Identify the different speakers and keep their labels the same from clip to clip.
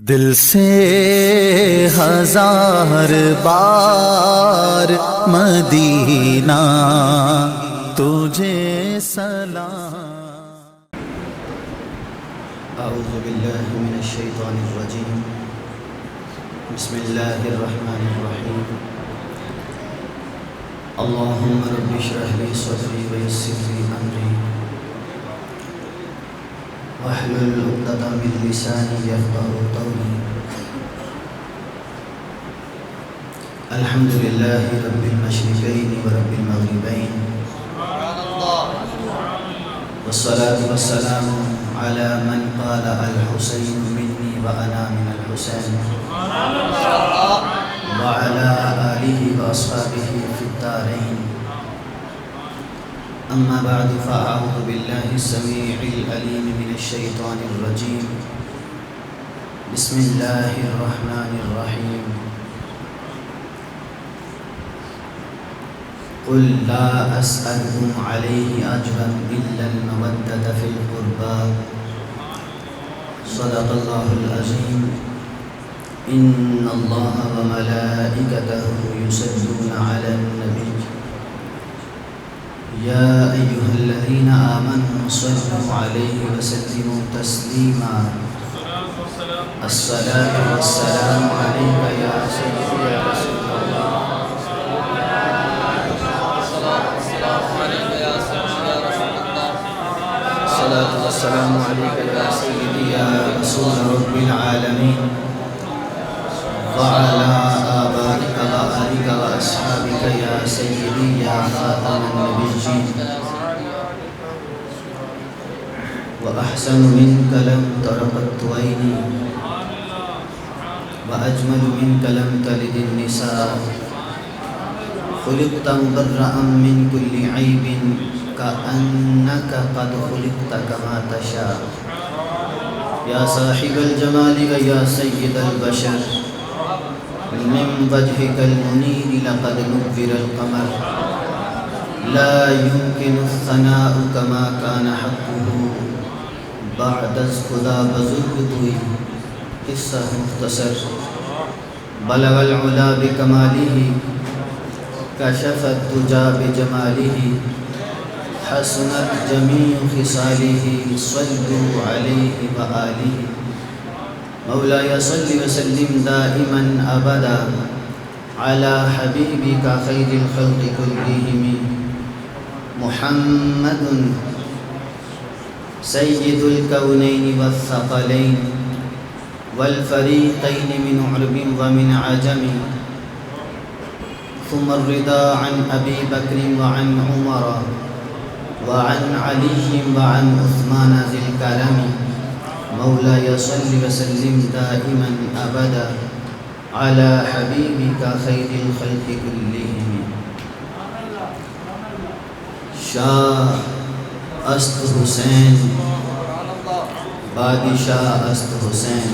Speaker 1: دل سے ہزار بار مدینہ تجھے سلام۔
Speaker 2: اعوذ باللہ من الشیطان الرجیم، بسم اللہ الرحمن الرحیم۔ اللہم رب اشرح لی صدری ویسر لی امری واحلل عقدۃ من لسانی یفقہوا قولی۔ الحمد للہ رب المشرقین ورب المغربین، والصلاة والسلام على من قال الحسین منی وانا من الحسین، وعلى آلہ واصحابہ فی الدارین۔ اما بعد فاعوذ باللہ السمیع العلیم من الشیطان الرجیم، بسم اللہ الرحمن الرحیم۔ قل لا اسألكم علیہ اجرا الا المودۃ فی القربى، صدق اللہ العظیم۔ ان اللہ وملائکتہ یصلون علی النبی یا ایہا الذین آمنوا صلوا علیہ وسلموا تسلیما۔ الصلاة والسلام علیک یا سیدی یا رسول اللہ، الصلاة والسلام علیک یا سیدی یا رسول رب العالمین، وعلى آبائک وآلک وأصحابک یا سیدی یا خاتم النبیین، وأحسن منک لم تر قط عینی، وأجمل منک لم تلد النساء، خلقت مبرأ من كل عیب كأنك قد خلقت كما تشاء، یا صاحب الجمال ویا سید البشر، من وجهك المنیر لقد نور القمر، لا يمكن الثناء كما كان حقه بعد از خدا بزرگ توئی۔ قصہ مختصر۔ بلغ العلا بکمالہ، کشف الدجى بجمالہ، حسنت جمیع خصالہ، صلوا علیہ وآلہ۔ مولاي صل وسلم دائما ابدا على حبيبك خير الخلق كلهم، محمد سيد الكونين والثقلين والفريقين من عرب ومن عجم، ثم الرضا عن ابي بكر وعن عمر وعن علي وعن عثمان ذي الكرم، مولاي صل وسلم دائما ابدا على حبيبك خير الخلق كلهم۔ شاہ است حسین، بادشاہ است حسین۔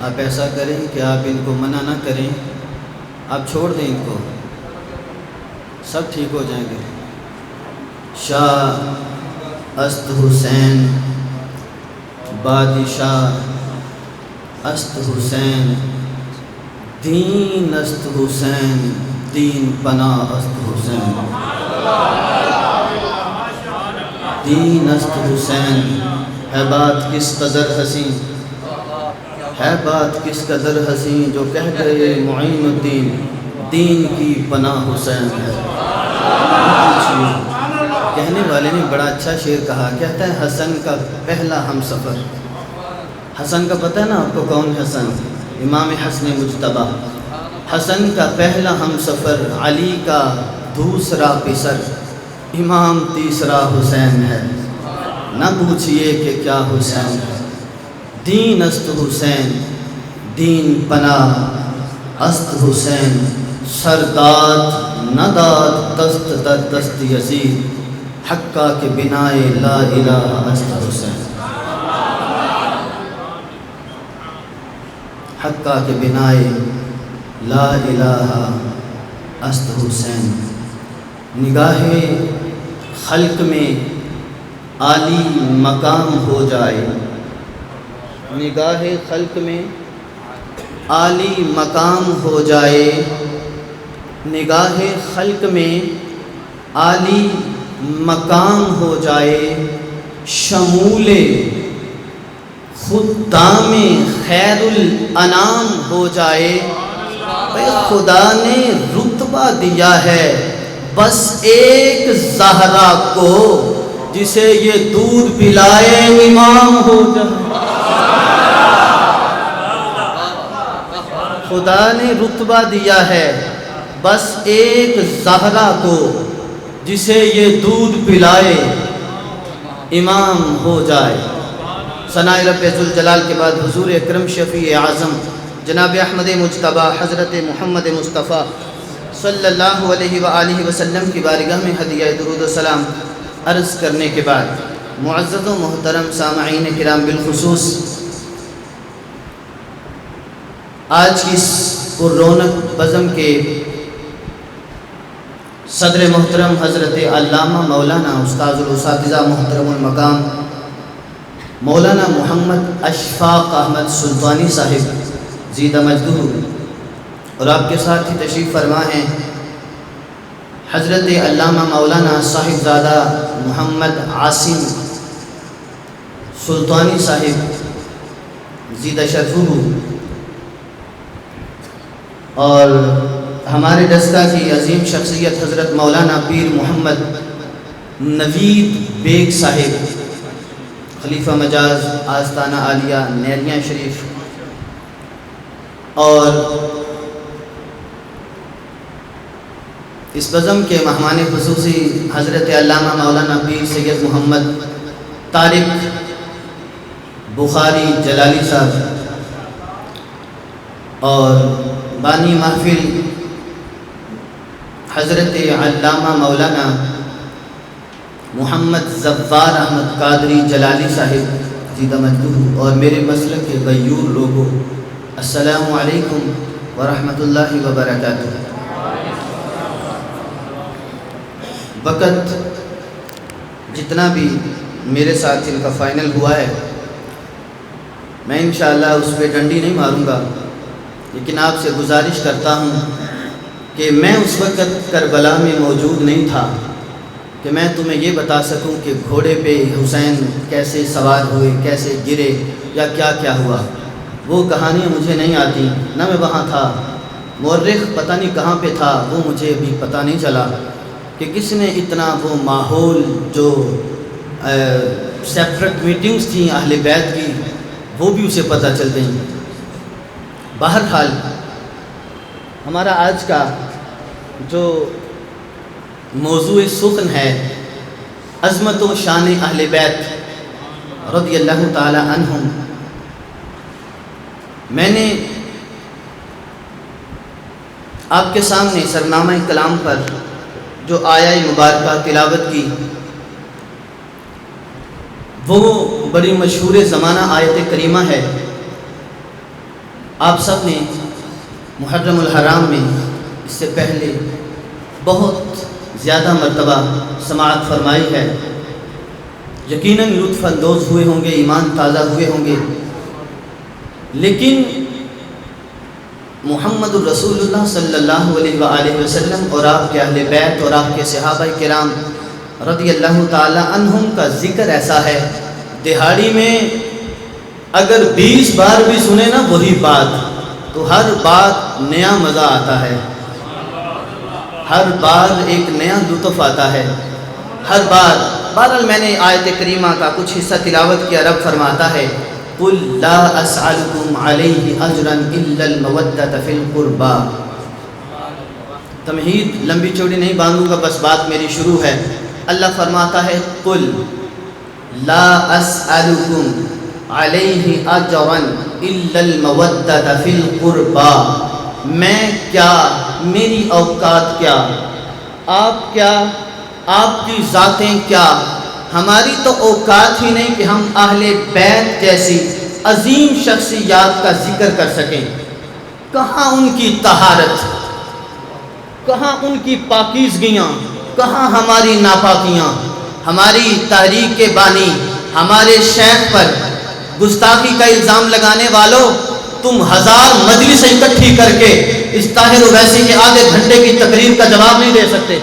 Speaker 2: آپ ایسا کریں کہ آپ ان کو منع نہ کریں، آپ چھوڑ دیں ان کو، سب ٹھیک ہو جائیں گے۔ شاہ است حسین، بادشاہ است حسین، دین است حسین، دین پناہ است حسین، دین است حسین۔ ہے بات کس قدر حسین، ہے بات کس قدر حسین، جو کہہ گئے معین الدین، دین کی پناہ حسین ہے۔ کہنے والے نے بڑا اچھا شعر کہا، کہتا ہے حسن کا پہلا ہم سفر۔ حسن کا پتہ ہے نا آپ کو کون حسن؟ امام حسن مجتبیٰ۔ حسن کا پہلا ہم سفر، علی کا دوسرا پسر، امام تیسرا حسین ہے، نہ پوچھئے کہ کیا حسین ہے۔ دین است حسین، دین پناہ است حسین، سرداد نہ داد دست در دست یزید، حقہ کے بنائے لا الہ است حسین، حقہ کے بنائے لا الہ است حسین۔ نگاہ خلق میں عالی مقام ہو جائے، نگاہ خلق میں عالی مقام ہو جائے، نگاہ خلق میں عالی مقام ہو جائے، شمول خدام خیر الانام ہو جائے۔ خدا نے رتبہ دیا ہے بس ایک زہرا کو، جسے یہ دودھ پلائے امام ہو جائے۔ خدا نے رتبہ دیا ہے بس ایک زہرا کو، جسے یہ دودھ پلائے امام ہو جائے۔ ثناء رب ذوالجلال کے بعد حضور اکرم شفیع اعظم جناب احمد مجتبیٰ حضرت محمد مصطفیٰ صلی اللہ علیہ وآلہ وسلم کی بارگاہ میں ہدیہ درود و سلام عرض کرنے کے بعد، معزز و محترم سامعین کرام، بالخصوص آج کی اس پر رونق بزم کے صدر محترم حضرت علامہ مولانا استاذ الاساتذہ محترم المقام مولانا محمد اشفاق احمد سلطانی صاحب زیدہ مجدہ، اور آپ کے ساتھ ہی تشریف فرما ہیں حضرت علامہ مولانا صاحبزادہ محمد عاصم سلطانی صاحب زیدہ شرفہ، اور ہمارے دستہ کی عظیم شخصیت حضرت مولانا پیر محمد نوید بیگ صاحب خلیفہ مجاز آستانہ عالیہ نیریاں شریف، اور اس بزم کے مہمان خصوصی حضرت علامہ مولانا پیر سید محمد طارق بخاری جلالی صاحب، اور بانی محفل حضرت علامہ مولانا محمد زفار احمد قادری جلالی صاحب زیدہ مجدہ، اور میرے مسلک کے غیور لوگوں، السلام علیکم ورحمۃ اللہ وبرکاتہ۔ وقت جتنا بھی میرے ساتھ ان کا فائنل ہوا ہے، میں انشاءاللہ اس پہ ڈنڈی نہیں ماروں گا، لیکن آپ سے گزارش کرتا ہوں کہ میں اس وقت کربلا میں موجود نہیں تھا کہ میں تمہیں یہ بتا سکوں کہ گھوڑے پہ حسین کیسے سوار ہوئے، کیسے گرے، یا کیا کیا ہوا۔ وہ کہانیاں مجھے نہیں آتی، نہ میں وہاں تھا، مورخ پتہ نہیں کہاں پہ تھا، وہ مجھے بھی پتہ نہیں چلا کہ کس نے اتنا وہ ماحول، جو سیپریٹ میٹنگز تھیں اہل بیت کی، وہ بھی اسے پتہ چل گئیں۔ بہرحال ہمارا آج کا جو موضوع سخن ہے، عظمت و شان اہل بیت رضی اللہ تعالی عنہم، میں نے آپ کے سامنے سرنامہ کلام پر جو آیہ مبارکہ تلاوت کی، وہ بڑی مشہور زمانہ آیت کریمہ ہے۔ آپ سب نے محرم الحرام میں اس سے پہلے بہت زیادہ مرتبہ سماعت فرمائی ہے، یقیناً لطف اندوز ہوئے ہوں گے، ایمان تازہ ہوئے ہوں گے، لیکن محمد الرسول اللہ صلی اللہ علیہ وآلہ وسلم اور آپ کے اہل بیت اور آپ کے صحابہ کرام رضی اللہ تعالی عنہم کا ذکر ایسا ہے، دہاڑی میں اگر 20 بار بھی سنے نا وہی بات، تو ہر بات نیا مزہ آتا ہے، ہر بار ایک نیا لطف آتا ہے، ہر بار۔ بہرحال میں نے آیت کریمہ کا کچھ حصہ تلاوت کیا۔ رب فرماتا ہے قُلْ لَا أَسْأَلُكُمْ عَلَيْهِ أَجْرًا إِلَّا الْمَوَدَّةَ فِي الْقُرْبَى۔ تمہید لمبی چوڑی نہیں باندھوں گا، بس بات میری شروع ہے۔ اللہ فرماتا ہے قُلْ لَا أَسْأَلُكُمْ عَلَيْهِ أَجْرًا إِلَّا الْمَوَدَّةَ فِي الْقُرْبَى، میں کیا، میری اوقات کیا، آپ کیا، آپ کی ذاتیں کیا، ہماری تو اوقات ہی نہیں کہ ہم اہل بیت جیسی عظیم شخصیات کا ذکر کر سکیں۔ کہاں ان کی طہارت، کہاں ان کی پاکیزگیاں، کہاں ہماری ناپاکیاں۔ ہماری تحریک کے بانی ہمارے شیخ پر گستاخی کا الزام لگانے والوں، تم 1000 مجلس اکٹھی کر کے اس طاہر اویسی کے آدھے گھنٹے کی تقریر کا جواب نہیں دے سکتے۔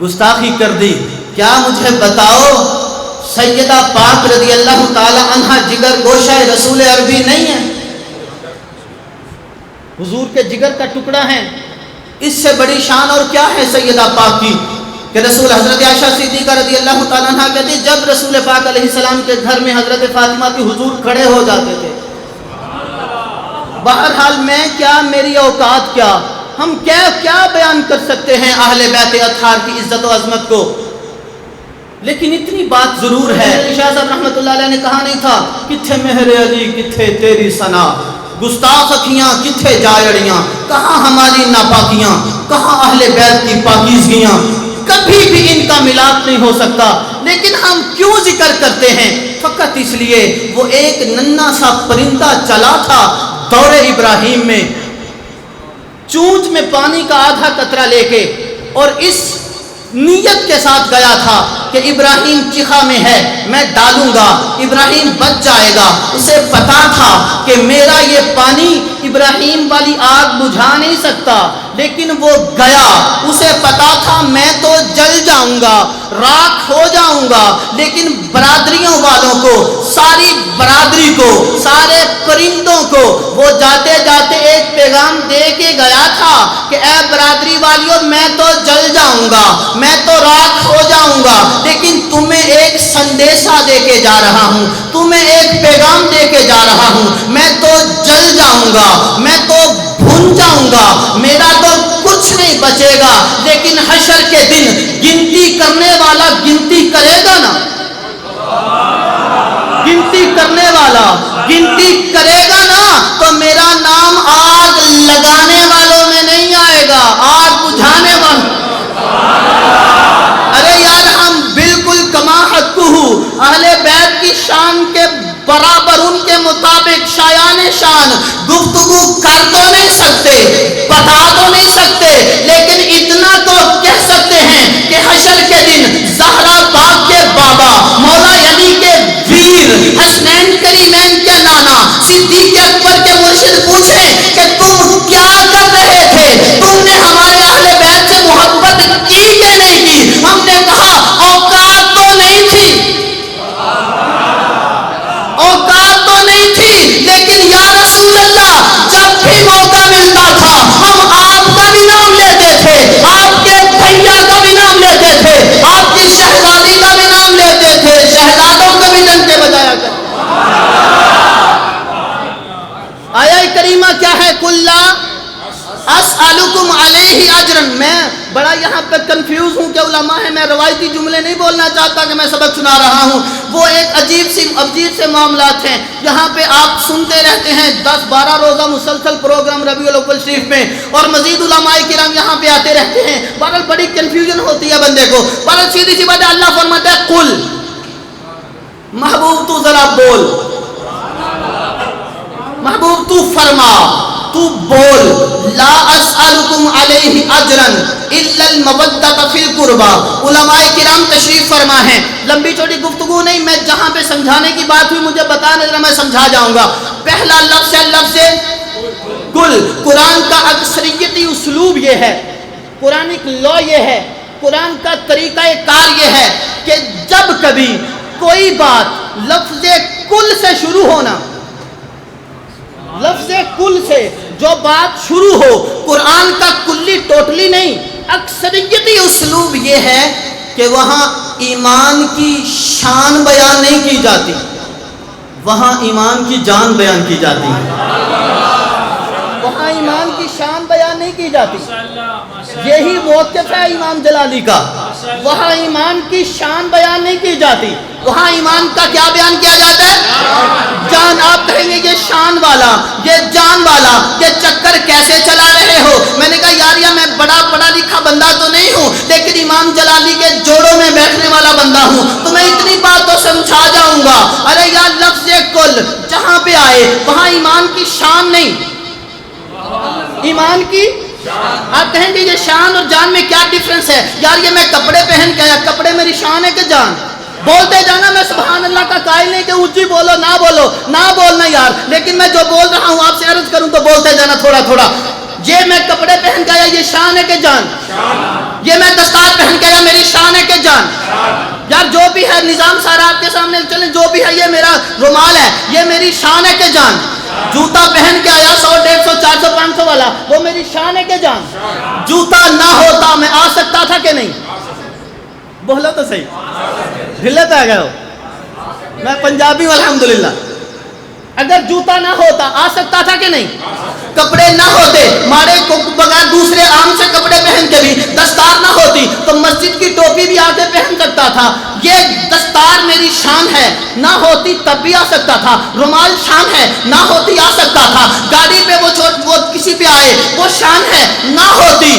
Speaker 2: گستاخی کر دی۔ کیا مجھے بتاؤ سیدہ پاک رضی اللہ تعالی عنہ جگر گوشہ رسول عربی نہیں ہے؟ حضور کے جگر کا ٹکڑا ہے۔ اس سے بڑی شان اور کیا ہے سیدہ پاک کی کہ رسول حضرت عائشہ صدیقہ رضی اللہ تعالیٰ عنہ کہتی جب رسول پاک علیہ السلام کے گھر میں حضرت فاطمہ کی حضور کھڑے ہو جاتے تھے۔ بہرحال میں کیا، میری اوقات کیا، ہم کیا بیان کر سکتے ہیں اہل بیت اطہار کی عزت و عظمت کو، لیکن اتنی بات ضرور ہے، شاہ صاحب رحمۃ اللہ علیہ نے کہا نہیں تھا کتھے مہر علی کتھے تیری ثنا، گستاخ اکھیاں کتھے جائڑیاں، کہاں ہماری ناپاکیاں، کہاں اہل بیت کی پاکیزگیاں، کبھی بھی ان کا ملاپ نہیں ہو سکتا، لیکن ہم کیوں ذکر کرتے ہیں؟ فقط اس لیے وہ ایک ننھا سا پرندہ چلا تھا دور ابراہیم میں، چونچ میں پانی کا آدھا قطرہ لے کے، اور اس نیت کے ساتھ گیا تھا کہ ابراہیم چیخا میں ہے میں ڈالوں گا، ابراہیم بچ جائے گا۔ اسے پتا تھا کہ میرا یہ پانی ابراہیم والی آگ بجھا نہیں سکتا، لیکن وہ گیا، اسے پتا تھا میں تو جل جاؤں گا، راکھ ہو جاؤں گا، لیکن برادریوں والوں کو، ساری برادری کو، سارے پرندوں کو وہ جاتے جاتے ایک پیغام دے کے گیا تھا کہ اے برادری والیوں میں تو جل جاؤں گا، میں تو راکھ ہو جاؤں گا، لیکن تمہیں ایک سندیشہ دے کے جا رہا ہوں، تمہیں ایک پیغام دے کے جا رہا ہوں، میں تو جل جاؤں گا، میں تو بھن جاؤں گا، میرا تو کچھ نہیں بچے گا، لیکن حشر کے دن گنتی کرنے والا گنتی کرے گا نا، گنتی کرنے والا گنتی کرے گا نا، تو میرا نام آگ لگانے والوں میں نہیں آئے گا، آگ بجھانے والوں۔ ارے یار ہم بالکل کما حقہ اہل بیت کی شان کے برابر، ان کے مطابق شایان شان گفتگو کر تو نہیں سکتے، بتا تو نہیں سکتے، لیکن اتنا تو کہہ سکتے ہیں کہ حشر کے دن زہرا باغ کے بابا، مولا علی کے ویر، حسنین کریمین کے نانا، صدیق اکبر کے مرشد پوچھیں کہ تم کیا کر رہے تھے، تم نے ہمارے اہل بیت سے محبت کی کہ نہیں کی؟ ہم نے کہا اوقات تو نہیں تھی، اوقات تو نہیں تھی، لیکن یا رسول اللہ جب بھی موقع ملتا تھا ہم آپ کا بھی نام لیتے تھے، آپ کے بھیا کا بھی نام لیتے تھے، آپ کی شہزادی کا بھی نام لیتے تھے، شہزادوں کا بھی ڈنکے بجایا کرتے۔ آیہ کریمہ کیا ہے؟ کُلّا اسألکم علیہ اجرن۔ میں بڑا یہاں پہ کنفیوز ہوں کہ علماء ہیں، میں روایتی جملے نہیں بولنا چاہتا کہ میں سبق سنا رہا ہوں، وہ ایک عجیب سے معاملات ہیں، یہاں پہ آپ سنتے رہتے ہیں 10-12 روزہ مسلسل پروگرام ربیع الاول شریف میں، اور مزید علماء کرام یہاں پہ آتے رہتے ہیں، بہرحال بڑی کنفیوژن ہوتی ہے بندے کو۔ بہرحال سیدھی سی بات ہے، اللہ فرماتا ہے قل، محبوب تو ذرا بول، محبوب تو فرما، تو بول، لا اسألکم علیہ اجرن الا المودۃ فی القربى۔ علماء کرام تشریف فرما ہیں، لمبی چھوٹی گفتگو نہیں، میں جہاں پہ سمجھانے کی بات ہوئی مجھے بتانا ذرا، میں سمجھا جاؤں گا۔ پہلا لفظ ہے لفظ کل۔ قرآن کا اکثریتی اسلوب یہ ہے، قرآنک لا یہ ہے، قرآن کا طریقہ کار یہ ہے کہ جب کبھی کوئی بات لفظ کل سے شروع ہونا، لفظ کل سے جو بات شروع ہو، قرآن کا کلی ٹوٹلی نہیں، اکثریتی اسلوب یہ ہے کہ وہاں ایمان کی شان بیان نہیں کی جاتی، وہاں ایمان کی جان بیان کی جاتی ہے، وہاں ایمان کی شان بیان نہیں کی جاتی۔ یہی موقف ہے امام جلالی کا، وہاں ایمان کی شان بیان نہیں کی جاتی، وہاں ایمان کا کیا بیان کیا جاتا ہے؟ جان۔ آپ کہیں گے یہ شان والا، یہ جان والا، یہ چکر کیسے چلا رہے ہو؟ میں نے کہا یار میں بڑا پڑھا لکھا بندہ تو نہیں ہوں، لیکن امام جلالی کے جوڑوں میں بیٹھنے والا بندہ ہوں، تو میں اتنی بات تو سمجھا جاؤں گا۔ ارے یار لفظ کل جہاں پہ آئے وہاں ایمان کی شان نہیں، ایمان کی آپ کہیں گے یہ شان اور جان میں کیا ڈیفرنس ہے؟ یار یہ میں کپڑے پہن کے آیا، کپڑے میری شان ہے کہ جان؟ بولتے جانا، میں سبحان اللہ کا قائل نہیں کہ اونچی بولو نہ بولو، نہ بولنا یار، لیکن میں جو بول رہا ہوں آپ سے عرض کروں تو بولتے جانا تھوڑا تھوڑا۔ یہ میں کپڑے پہن کے آیا، یہ شان ہے کہ جان؟ یہ میں دستار پہن کے آیا، میری شان ہے کہ جان؟ یار جو بھی ہے نظام سارا آپ کے سامنے چلیں، جو بھی ہے یہ میرا رومال ہے، یہ میری شان ہے کہ جان؟ جوتا پہن کے آیا 100 150 400 500 والا، وہ میری شان ہے کہ جان؟ جوتا نہ ہوتا میں آ سکتا تھا کہ نہیں؟ بولو تو صحیح، ڈھلے پہ آ گئے ہو، میں پنجابی ہوں الحمدللہ۔ اگر جوتا نہ ہوتا آ سکتا تھا کہ نہیں؟ کپڑے نہ ہوتے، مارے کو بغیر دوسرے عام سے کپڑے پہن کے بھی، دستار نہ ہوتی تو مسجد کی ٹوپی بھی آگے پہن سکتا تھا۔ یہ دستار میری شان ہے، نہ ہوتی تب بھی آ سکتا تھا۔ رومال شان ہے، نہ ہوتی آ سکتا تھا۔ گاڑی پہ وہ کسی پہ آئے، وہ شان ہے، نہ ہوتی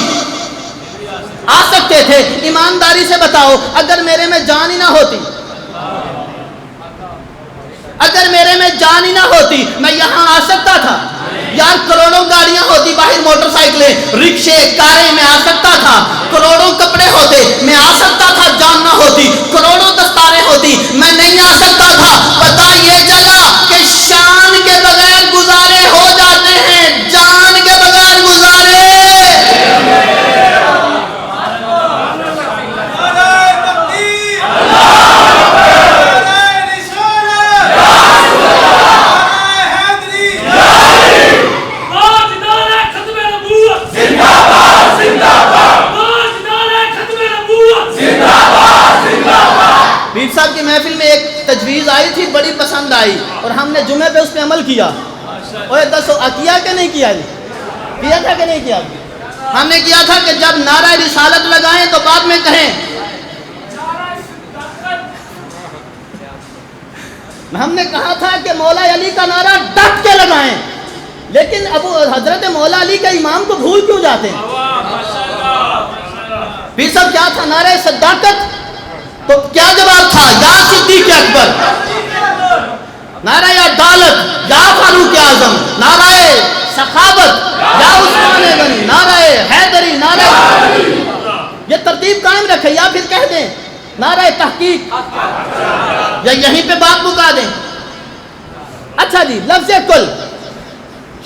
Speaker 2: آ سکتے تھے۔ ایمانداری سے بتاؤ، اگر میرے میں جان ہی نہ ہوتی، اگر میرے میں جان ہی نہ ہوتی، میں یہاں آ سکتا تھا؟ یار کروڑوں گاڑیاں ہوتی باہر، موٹر سائیکلیں، رکشے، کاریں، میں آ سکتا تھا۔ کروڑوں کپڑے ہوتے، میں آ سکتا تھا جان نہ ہوتی۔ کروڑوں دستاریں ہوتی، میں نہیں آ سکتا تھا۔ پتہ یہ چلا کہ شان کے بغیر گزارے ہو جاتے ہیں، جان کے بغیر گزارے۔ پیر صاحب کی محفل میں ایک تجویز آئی تھی، بڑی پسند آئی، اور ہم نے جمعے پہ اس پہ عمل کیا۔ اوہ دسو کیا کہ نہیں کیا؟ کیا تھا کہ نہیں کیا؟ ہم نے کیا تھا کہ جب نعرہ رسالت لگائیں تو بعد میں کہیں، ہم نے کہا تھا کہ مولا علی کا نعرہ ڈٹ کے لگائیں، لیکن ابو حضرت مولا علی کے امام کو بھول کیوں جاتے ہیں؟ پیر صاحب کیا تھا نعرہ صداقت؟ تو کیا جواب تھا؟ یا صدیق اکبر، نعرہ عدالت یا فاروق اعظم، نعرہ سخاوت یا عثمان غنی، نعرہ حیدری، نعرہ، یہ ترتیب قائم رکھے، یا پھر کہہ دیں نعرہ تحقیق، یا یہیں پہ بات مکا دیں۔ اچھا جی، لفظ کل،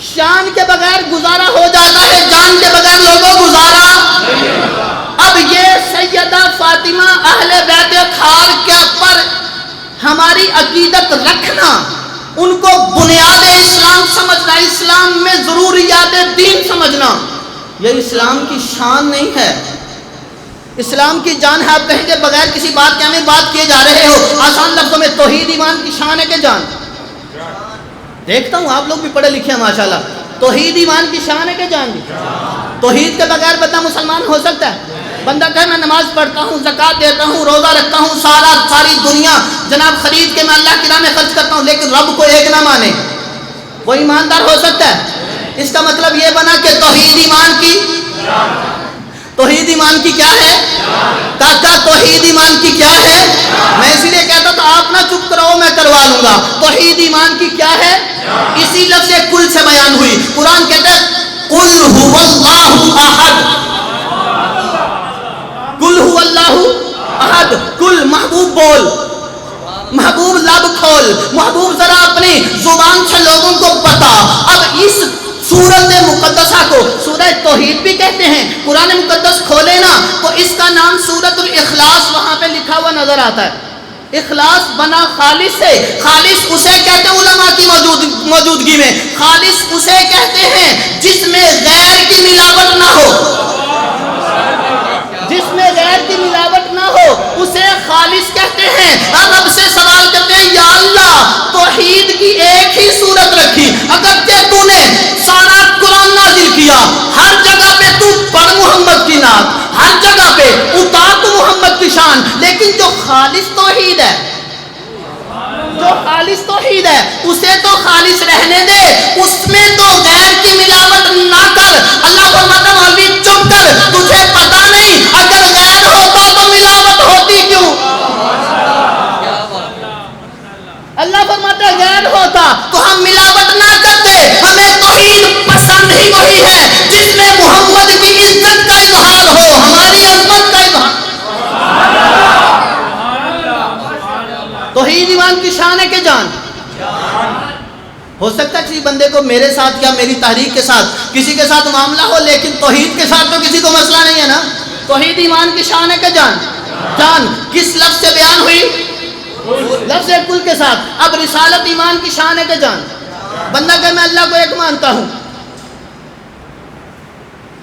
Speaker 2: شان کے بغیر گزارا ہو جاتا ہے، جان کے بغیر لوگوں گزارا۔ اب یہ سیدہ فاطمہ اہل بیت اطہار کے پر ہماری عقیدت رکھنا، ان کو بنیاد اسلام سمجھنا، اسلام میں ضروریات دین سمجھنا، یہ اسلام کی شان نہیں ہے، اسلام کی جان ہے۔ آپ کہیں گے بغیر کسی بات کے ہمیں بات کیے جا رہے ہو، آسان لفظوں میں توحید ایمان کی شان ہے کہ جان؟ دیکھتا ہوں آپ لوگ بھی پڑھے لکھے ہیں ماشاءاللہ، توحید ایمان کی شان ہے کہ جان؟ توحید کے بغیر بندہ مسلمان ہو سکتا ہے؟ بندہ کہے میں نماز پڑھتا ہوں، زکوٰۃ دیتا ہوں، روزہ رکھتا ہوں، ساری دنیا جناب خرید کے میں اللہ کی راہ میں خرچ کرتا ہوں، لیکن رب کو ایک نہ مانے، وہ ایماندار ہو سکتا ہے؟ اس کا مطلب یہ بنا کہ توحید ایمان کی، توحید ایمان کی کیا ہے؟ کاکا توحید ایمان کی کیا ہے؟ میں اسی لیے کہتا تو آپ نہ چپ کرو، میں کروا لوں گا۔ توحید ایمان کی کیا ہے؟ اسی لفظ کل سے بیان ہوئی۔ قرآن کہتا ہے قل هو اللہ احد، قل هو اللہ احد، کل محبوب بول، محبوب لب کھول، محبوب ذرا اپنی زبان سے لوگوں کو بتا۔ اب اس سورت مقدسہ کو سورہ توحید بھی کہتے ہیں، قرآن مقدس کھولے نا تو اس کا نام سورت الاخلاص وہاں پہ لکھا ہوا نظر آتا ہے۔ اخلاص بنا خالص سے، خالص اسے کہتے ہیں علماء کی موجودگی میں، خالص اسے کہتے ہیں جس میں غیر کی ملاوٹ نہ ہو، جس میں غیر کی ملاوٹ نہ ہو اسے خالص کہتے ہیں۔ اب رب سے سوال کرتے ہیں یا اللہ توحید کی ایک ہی صورت رکھی، اگرچہ تو نے سارا قرآن نازل کیا، ہر جگہ پہ تو پڑھ محمد کی نعت، ہر جگہ پہ اتار تو محمد کی شان، لیکن جو خالص توحید ہے، جو خالص توحید ہے اسے تو خالص رہنے دے، اس میں تو غیر کی ملاوٹ نہ کر۔ اللہ فرماتا مولوی چپ کر، تجھے پتا نہیں اگر غیر ہوتا تو ملاوٹ ہوتی کیوں؟ اللہ فرماتا ہے غیر ہوتا تو ہم ملاوٹ نہ کرتے، ہمیں توحید پسند ہی وہی ہے جس میں محمد توحید ایمان کی شان ہے کہ جان؟ ہو سکتا ہے کسی بندے کو میرے ساتھ یا میری تحریک کے ساتھ کسی کے ساتھ معاملہ ہو، لیکن توحید کے ساتھ تو کسی کو مسئلہ نہیں ہے نا. توحید ایمان کی شان ہے کہ جان؟ جان. کس لفظ سے بیان ہوئی؟ لفظ کل کے ساتھ. اب رسالت ایمان کی شان ہے کہ جان؟ بندہ کہ میں اللہ کو ایک مانتا ہوں،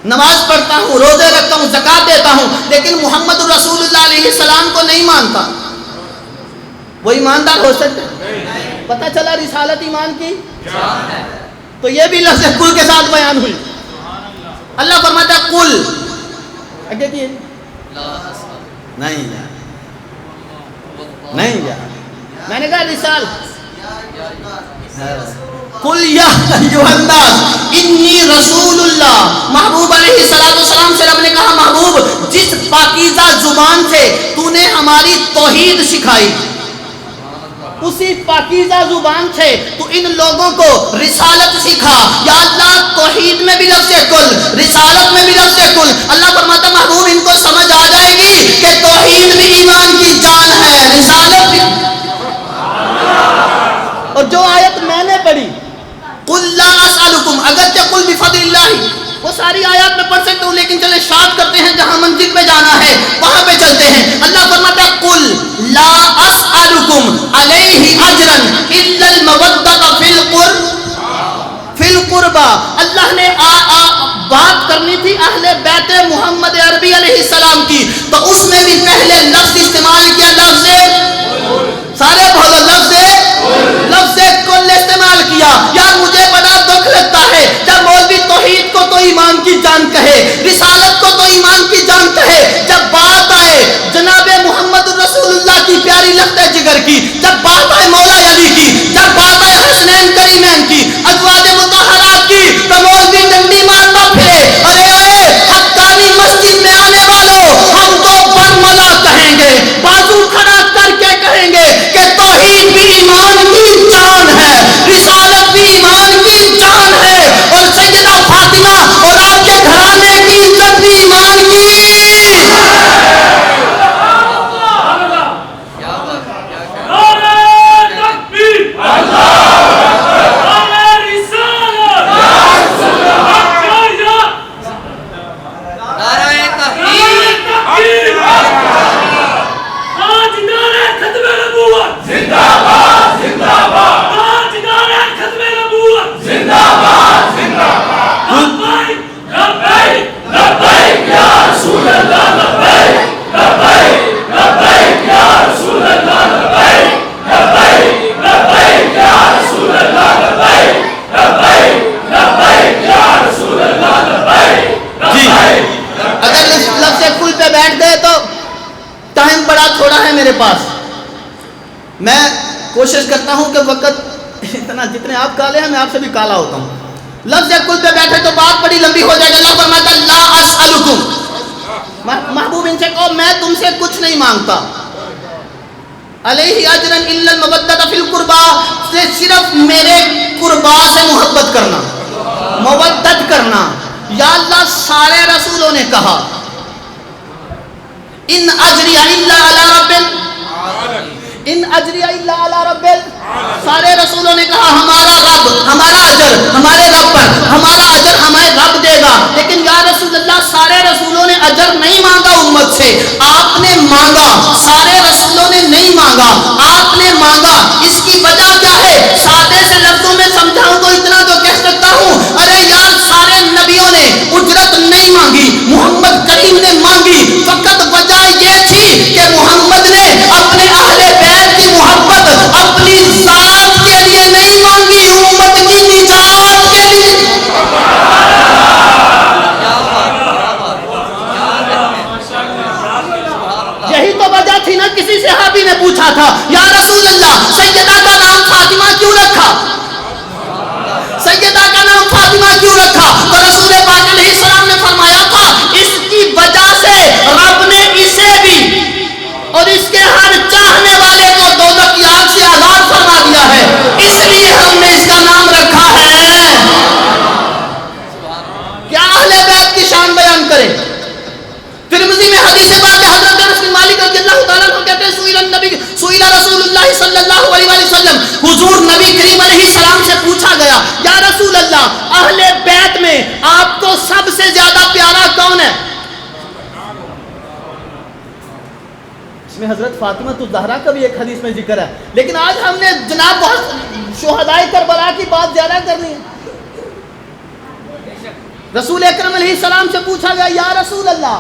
Speaker 2: نماز پڑھتا ہوں، روزے رکھتا ہوں، زکوٰۃ دیتا ہوں، لیکن محمد رسول اللہ علیہ السلام کو نہیں مانتا، وہ ایماندار ہو سکتا ہے؟ پتہ چلا رسالت ایمان کی شان ہے. تو یہ بھی لفظ کل کے ساتھ بیان ہوئی. اللہ فرماتا ہے کل آگے کیے نہیں جا نہیں جا. میں نے کہا رسال قل یا ایھا الناس انی رسول اللہ. محبوب علیہ السلام سے رب نے کہا محبوب جس پاکیزہ زبان سے تو نے ہماری توحید سکھائی، اسی پاکیزہ زبان سے تو ان لوگوں کو رسالت سکھا. یا اللہ توحید میں بھی لفظ کل، رسالت میں بھی لفظ کل. اللہ فرماتا محبوب ان کو سمجھ آ جائے گی کہ توحید بھی ایمان کی جان ہے، رسالت بھی. اور جو آیت میں نے پڑھی قل لا اسألکم، اگرچہ قل بفضل اللہ، وہ ساری آیات میں پڑھ سکتا ہوں لیکن چلے شارٹ کرتے ہیں، جہاں منزل پہ جانا ہے وہاں پہ چلتے ہیں. اللہ فرماتا ہے قل لا اسألکم علیہ اجرا الا المودۃ فی القربى. اللہ نے بات کرنی تھی اہل بیت محمد عربی علیہ السلام کی، تو اس میں بھی پہلے لفظ استعمال کیا، لفظ سارے بولو لفظ کل استعمال کیا. یار مجھے بڑا دکھ لگتا ہے جب مولوی توحید کو تو ایمان کی جان کہے، رسالت کو تو ایمان کی جان کہے، جب بات آئے جناب محمد رسول اللہ کی پیاری لخت جگر کی، جب بات آئے مولا علی کی، جب بات آئے حسنین کریمین کی، ازواج مطہرات کی، تو مولوی ڈنڈی مارتا پھرے. ارے حقانی مسجد میں آنے والوں، ہم تو برملا کہیں گے، بازو کھڑا کر کے کہیں گے کہ توحید بھی ایمان کی جان ہے، رسالت بھی ایمان کی جان ہے، اور سیدہ فاطمہ اور آپ کے گھرانے کی عزت بھی ایمان کی. میں کوشش کرتا ہوں کہ وقت اتنا جتنے آپ کالے ہیں میں آپ سے بھی کالا ہوتا ہوں. لفظ کل پہ بیٹھے تو بات بڑی لمبی ہو جائے گی. اللہ فرماتا ہے لا اسألکم، محبوب ان سے کہو میں تم سے کچھ نہیں مانگتا، علیہ اجرا الا المودۃ فی القربى، سے صرف میرے قربا سے محبت کرنا، مودت کرنا. یا اللہ سارے رسولوں نے کہا ان اجری الا علی رب ان اجری الا علی رب، سارے رسولوں نے کہا ہمارا رب، ہمارا اجر ہمارے رب پر، ہمارا اجر ہمیں رب دے گا. لیکن یا رسول اللہ سارے رسولوں نے اجر نہیں مانگا امت سے، آپ نے مانگا. سارے رسولوں نے نہیں مانگا، آپ نے مانگا. اس کی وجہ کیا ہے؟ سادے سے لفظوں میں سمجھاؤں تو اتنا تو کہہ سکتا ہوں، ارے یار سارے نبیوں نے اجرت نہیں مانگی، محمد کریم نے مانگی. فقط وجہ یہ تھی کہ محمد نے اپنے اہل بیت کی محبت اپنی ذات کے لیے نہیں مانگی، امت کی نجات کے لیے. یہی تو وجہ تھی نا. کسی صحابی نے پوچھا تھا یا رسول اللہ سیدہ کا نام فاطمہ کیوں رکھا، سیدہ کا نام فاطمہ کیوں رکھا؟ تو رسول پاک علیہ السلام نے فرمایا تھا اس کی وجہ سے رب نے اسے بھی اور اس کے ہر چاہنے والے کو دوزخ کی آگ سے آزاد فرما دیا ہے، اس لیے ہم نے اس کا نام رکھا ہے. کیا اہل بیت کی شان بیان کریں. ترمذی میں حدیث پاک حضرت انس بن مالک رضی اللہ تعالیٰ عنہ کہتے ہیں سئل رسول اللہ صلی اللہ سے زیادہ پیارا کون ہے؟ اس میں حضرت فاطمہ الزہرا کا بھی ایک حدیث میں ذکر ہے، لیکن آج ہم نے جناب بہت شہدائے کربلا کی بات زیادہ کرنی ہے۔ رسول اکرم علیہ السلام سے پوچھا گیا یا رسول اللہ،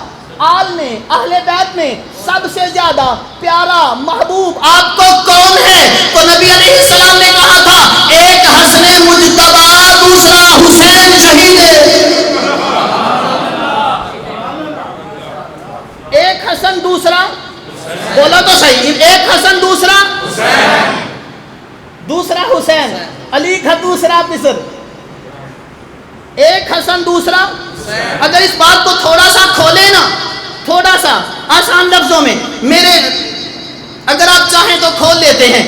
Speaker 2: آل میں اہل بیت میں سب سے زیادہ پیارا محبوب آپ کو کون ہے؟ تو نبی علیہ السلام نے کہا تھا ایک حسن مجتبی، دوسرا حسین شہید۔ ایک حسن دوسرا، بولا تو صحیح، ایک حسن دوسرا دوسرا حسین، علی کا دوسرا پسر، ایک حسن دوسرا۔ اگر اس بات کو تھوڑا سا کھولے نا، تھوڑا سا آسان لفظوں میں، میرے اگر آپ چاہیں تو کھول لیتے ہیں،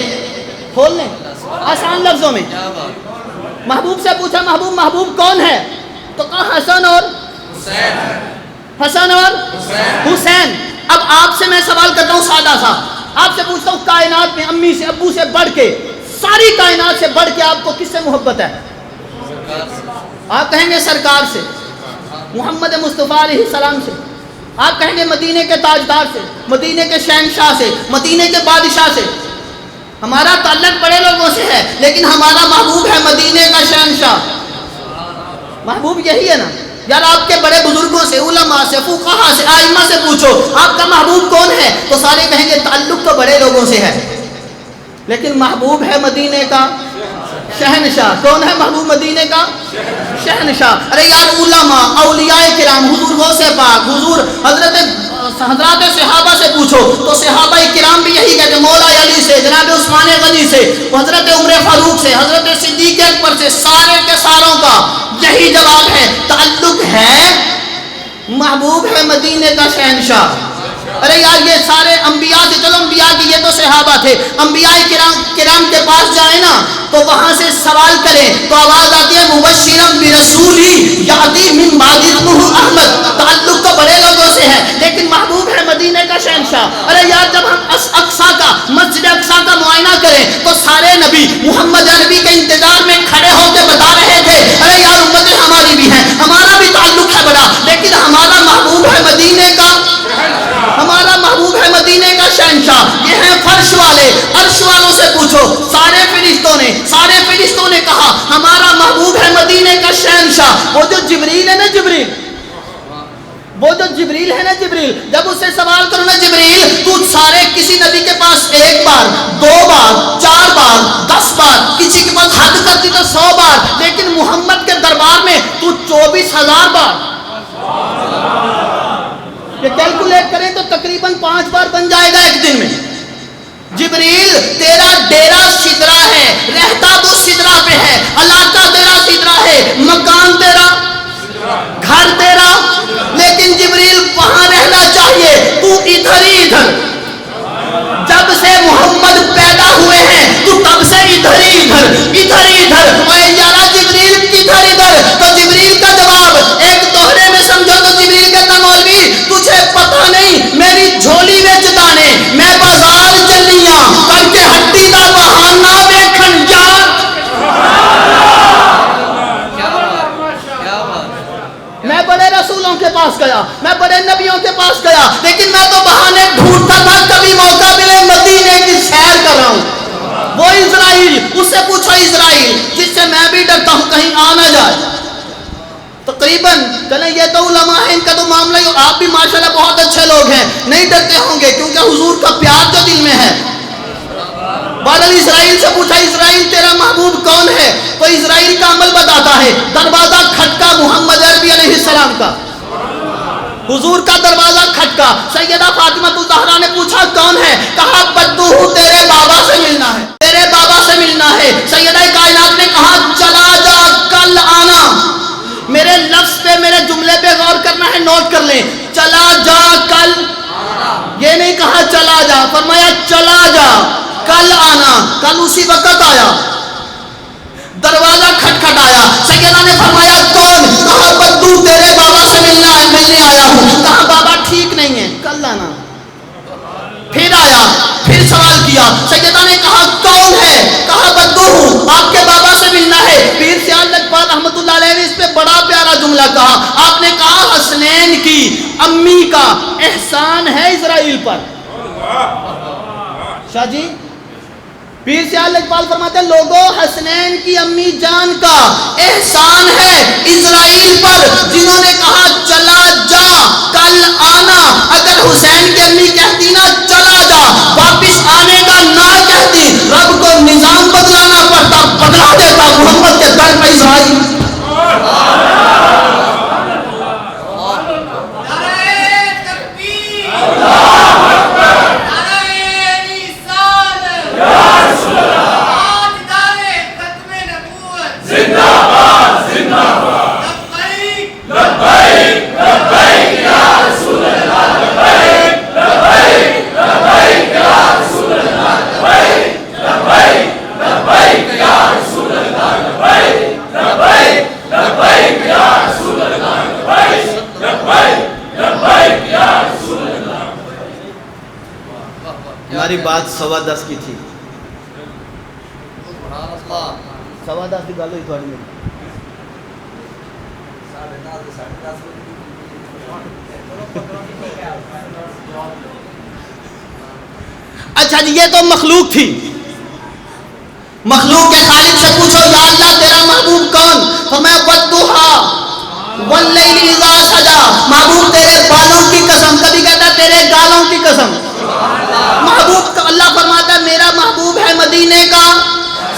Speaker 2: کھول لیں آسان لفظوں میں۔ محبوب سے پوچھا محبوب کون ہے؟ تو کہا حسن اور حسن اور حسین۔ اب آپ سے میں سوال کرتا ہوں سادہ سا، آپ سے پوچھتا ہوں کائنات میں امی سے ابو سے بڑھ کے، ساری کائنات سے بڑھ کے آپ کو کس سے محبت ہے؟ آپ کہیں گے سرکار سے، محمد مصطفیٰ علیہ السلام سے۔ آپ کہیں گے مدینے کے تاجدار سے، مدینے کے شہنشاہ سے، مدینے کے بادشاہ سے۔ ہمارا تعلق بڑے لوگوں سے ہے، لیکن ہمارا محبوب ہے مدینے کا شہنشاہ۔ محبوب یہی ہے نا یار، آپ کے بڑے بزرگوں سے، علماء سے، فقہاء سے، ائمہ سے پوچھو آپ کا محبوب کون ہے، تو سارے کہیں گے تعلق تو بڑے لوگوں سے ہے، لیکن محبوب ہے مدینے کا شہنشاہ۔ کون ہے محبوب مدینے کا شہنشاہ؟ ارے یار علماء، اولیاء کرام، حضور غوث پاک، حضور حضرات صحابہ سے پوچھو تو صحابہ کرام بھی یہی کہتے ہیں، مولا علی سے، جناب عثمان غنی سے، حضرت عمر فاروق سے، حضرت صدیق اکبر سے، سارے کے ساروں کا یہی جواب ہے، تعلق ہے، محبوب ہے مدینے کا شہنشاہ۔ ارے یار یہ سارے انبیاء سے، چلو انبیاء کی، یہ تو صحابہ تھے، انبیاء کرام کے پاس جائیں نا تو وہاں سے سوال کریں تو آواز آتی ہے مبشرم برسولی یاتی من بعد اسمہ احمد۔ تعلق تو بڑے لوگوں سے ہے، لیکن محبوب ہے مدینے کا شہنشاہ۔ ارے یار جب ہم اقصیٰ کا، مسجد اقصیٰ کا معائنہ کریں تو سارے نبی محمد عربی کے انتظار میں کھڑے ہو کے بتا رہے تھے ارے یار امتیں ہماری بھی ہیں، ہمارا بھی تعلق ہے بڑا، لیکن ہمارا محبوب ہے مدینے کا، ہمارا محبوب ہے مدینے کا شہنشاہ۔ یہ ہیں فرش والے، عرش والوں سے پوچھو، سارے فرشتوں نے کہا ہمارا محبوب ہے مدینے کا شہنشاہ۔ وہ جو جبریل ہے نا، جبریل، جب اس سے سوال کرو نا جبریل تو سارے کسی نبی کے پاس ایک بار، دو بار، 4 بار، 10 بار، کسی کے پاس حد کرتی تو 100 بار، لیکن محمد کے دربار میں تو 24,000 بار۔ یہ کیلکولیٹ کریں تو تقریباً 5 بار بن جائے گا ایک دن میں۔ جبریل تیرا ڈیرا سدرا ہے، رہتا تو سدرا پہ ہے، علاقہ تیرا سدرا ہے، مکان تیرا، گھر تیرا، لیکن جبریل وہاں رہنا چاہیے، تو ادھر ہی ادھر۔ جب سے محمد پیدا ہوئے ہیں تو تب سے ادھر ہی ادھر۔ اے یارا جبریل کدھر ادھر؟ تو جبریل کا جواب ایک دوہرے میں سمجھو تو جبریل کہتا مولوی تجھے پتہ نہیں میری جھولی میں چتانے، میں بازار چلیاں کر کے ہڈی دا بہانہ ویکھن یار۔ میں بڑے رسولوں کے پاس گیا، میں بڑے نبیوں کے پاس گیا، لیکن میں تو بہانے ڈھونڈتا تھا کبھی موقع ملے مدینے کی سیر کر رہا ہوں۔ وہ اسرائیل، اس سے پوچھو اسرائیل جس سے میں بھی ڈرتا ہوں کہیں آ نہ جائے۔ تقریباً چلیں یہ تو علماء ہیں، ان کا تو معاملہ ہی، آپ بھی ماشاءاللہ بہت اچھے لوگ ہیں، نہیں ڈرتے ہوں گے کیونکہ حضور کا پیار جو دل میں ہے۔ بادل اسرائیل سے پوچھا اسرائیل تیرا محبوب کون ہے؟ تو اسرائیل کا عمل بتاتا ہے، دروازہ کھٹکا محمد عربی علیہ السلام کا، حضور کا دروازہ کھٹکا۔ سیدہ فاطمہ الزہرا نے پوچھا کون ہے؟ کہا بدو تیرے بابا سے ملنا ہے، تیرے بابا سے ملنا ہے۔ سیدہ کائنات نے کہا چلا جا کل آنا۔ میرے لفظ پہ، میرے جملے پہ غور کرنا ہے، نوٹ کر لیں، چلا جا کل، یہ نہیں کہا چلا جا، فرمایا چلا جا کل آنا۔ کل اسی وقت آیا، دروازہ کھٹکھٹایا، سیدہ نے فرمایا کون؟ کہا بدو تیرے بابا سے ملنے آیا ہوں۔ کہا بابا ٹھیک نہیں ہے، کل آنا۔ پھر آیا، پھر سوال کیا، سیدہ نے کہا کون ہے؟ کہا بدو ہوں، آپ کے بابا سے ملنا ہے۔ پیر سیال لجپال رحمۃ اللہ علیہ نے اس پہ بڑا پیارا جملہ کہا، آپ نے کہا کی امی کا احسان ہے اسرائیل پر. شاہ جی پیر سیال اقبال فرماتے ہیں لوگوں حسنین کی امی جان کا احسان ہے اسرائیل پر, جنہوں نے کہا چلا جا کل آنا. اگر حسین کی امی کہتی نا چلا جا واپس آنے کا نہ کہتی, رب کو نظام بدلانا پڑتا, بدلا دیتا محمد کے در پہ اسرائیل. ہماری بات 10:15 کی تھی. 10:15 کی گل ہوئی تھوڑی میری. اچھا جی یہ تو مخلوق تھی. مخلوق کے خالق سے پوچھو یا اللہ تیرا محبوب کون؟ فرمایا والضحیٰ واللیل اذا سجا. محبوب تیرے بالوں کی قسم, کبھی کہتا ہے تیرے گالوں کی قسم. محبوب کا اللہ فرماتا ہے میرا محبوب ہے مدینے کا.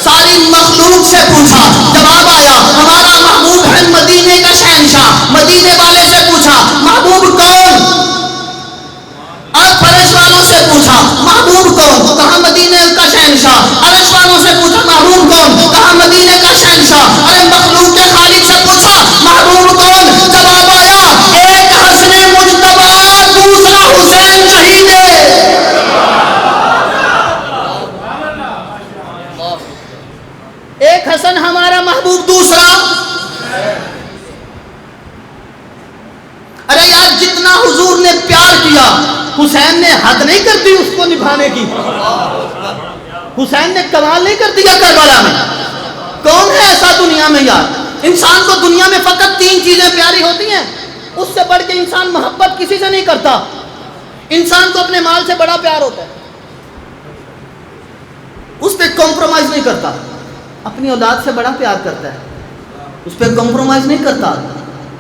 Speaker 2: ساری مخلوق سے پوچھا, جواب آیا ہمارا محبوب ہے مدینے کا شہنشاہ. مدینے والے سے پوچھا محبوب کون, اور فرش والوں سے پوچھا محبوب کون, کہاں مدینے کا شہنشاہ. عرش والوں سے پوچھا محبوب کون, کہاں مدینے کا شہنشاہ. ارے مخلوق کے خالق سے پوچھا محبوب کون, جواب آیا ایک حسن مجتبی دوسرا حسین شہید ہے. ایک حسن ہمارا محبوب دوسرا. ارے یار جتنا حضور نے پیار کیا حسین نے حد نہیں کر دی اس کو نبھانے کی. حسین نے کمال نہیں کر دیا کربلا میں. کون ہے ایسا دنیا میں یار؟ انسان کو دنیا میں فقط 3 چیزیں پیاری ہوتی ہیں, اس سے بڑھ کے انسان محبت کسی سے نہیں کرتا. انسان کو اپنے مال سے بڑا پیار ہوتا ہے, اس پہ کمپرومائز نہیں کرتا. اپنی اولاد سے بڑا پیار کرتا ہے, اس پہ کمپرومائز نہیں کرتا.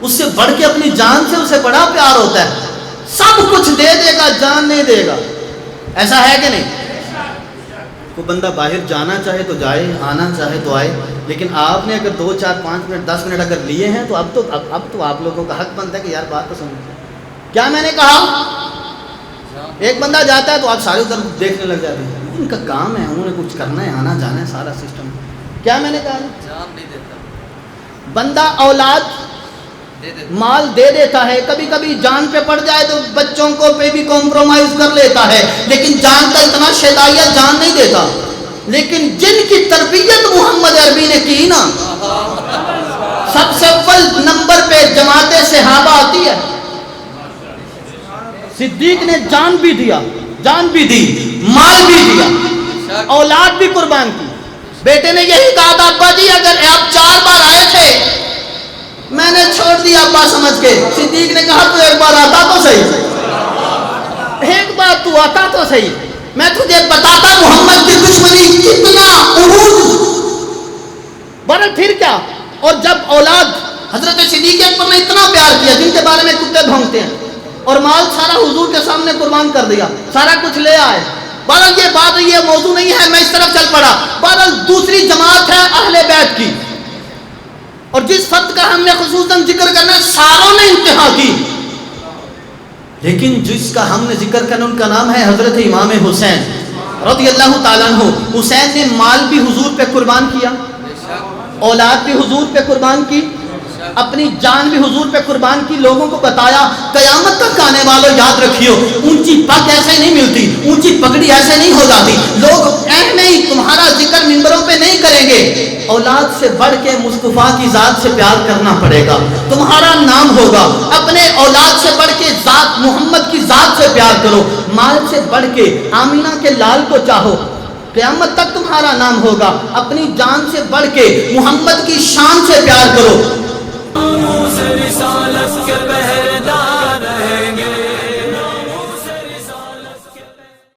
Speaker 2: اس سے بڑھ کے اپنی جان سے اسے بڑا پیار ہوتا ہے. سب کچھ دے دے گا, جان نہیں دے گا. ایسا ہے کہ نہیں؟ کوئی بندہ باہر جانا چاہے تو جائے, آنا چاہے تو آئے, لیکن آپ نے اگر 2 4 5 منٹ 10 منٹ اگر لیے ہیں تو اب تو آپ لوگوں کا حق بنتا ہے کہ یار بات تو سنو. کیا میں نے کہا؟ ایک بندہ جاتا ہے تو آپ سارے ادھر دیکھنے لگ جاتے ہیں. ان کا کام ہے, انہوں نے کچھ کرنا ہے, آنا جانا ہے, سارا سسٹم. کیا میں نے کہا؟ جان نہیں دیتا. بندہ اولاد مال دے دیتا ہے, کبھی کبھی جان پہ پڑ جائے تو بچوں کو پہ بھی کمپرومائز کر لیتا ہے, لیکن جان کا اتنا شیدائیہ جان نہیں دیتا. لیکن جن کی تربیت محمد عربی نے کی نا, سب سے اول نمبر پہ جماعت صحابہ آتی ہے. صدیق نے جان بھی دیا, جان بھی دی, مال بھی دیا, اولاد بھی قربان کی. بیٹے نے یہی کہا تھا ابا جی اگر آپ 4 بار آئے تھے میں نے چھوڑ دیا ابا سمجھ کے. صدیق نے کہا تو ایک بار آتا تو صحیح, ایک بار تو آتا تو صحیح, میں تجھے بتاتا محمد کی دشمنی کتنا عروج. بہرحال پھر کیا. اور جب اولاد حضرت صدیق اکبر نے اتنا پیار کیا جن کے بارے میں کتے بھونکتے ہیں, اور مال سارا حضور کے سامنے قربان کر دیا, سارا کچھ لے آئے. بہرحال یہ بات یہ موضوع نہیں ہے, میں اس طرف چل پڑا. بہرحال دوسری جماعت ہے اہل بیت کی, اور جس فرد کا ہم نے خصوصاً ذکر کرنا ہے ساروں نے انتہا کی, لیکن جس کا ہم نے ذکر کرنا ان کا نام ہے حضرت امام حسین رضی اللہ تعالیٰ عنہ. حسین نے مال بھی حضور پہ قربان کیا, اولاد بھی حضور پہ قربان کی, اپنی جان بھی حضور پہ قربان کی. لوگوں کو بتایا قیامت تک آنے والوں یاد رکھیو اونچی پگ ایسے نہیں ملتی, اونچی پگڑی ایسے نہیں ہو جاتی. لوگ نہیں تمہارا ذکر منبروں پہ نہیں کریں گے, اولاد سے بڑھ کے مصطفیٰ کی ذات سے پیار کرنا پڑے گا. تمہارا نام ہوگا, اپنے اولاد سے بڑھ کے ذات محمد کی ذات سے پیار کرو. مال سے بڑھ کے آمینہ کے لال کو چاہو, قیامت تک تمہارا نام ہوگا. اپنی جان سے بڑھ کے محمد کی شان سے پیار کرو.
Speaker 3: رسالت کے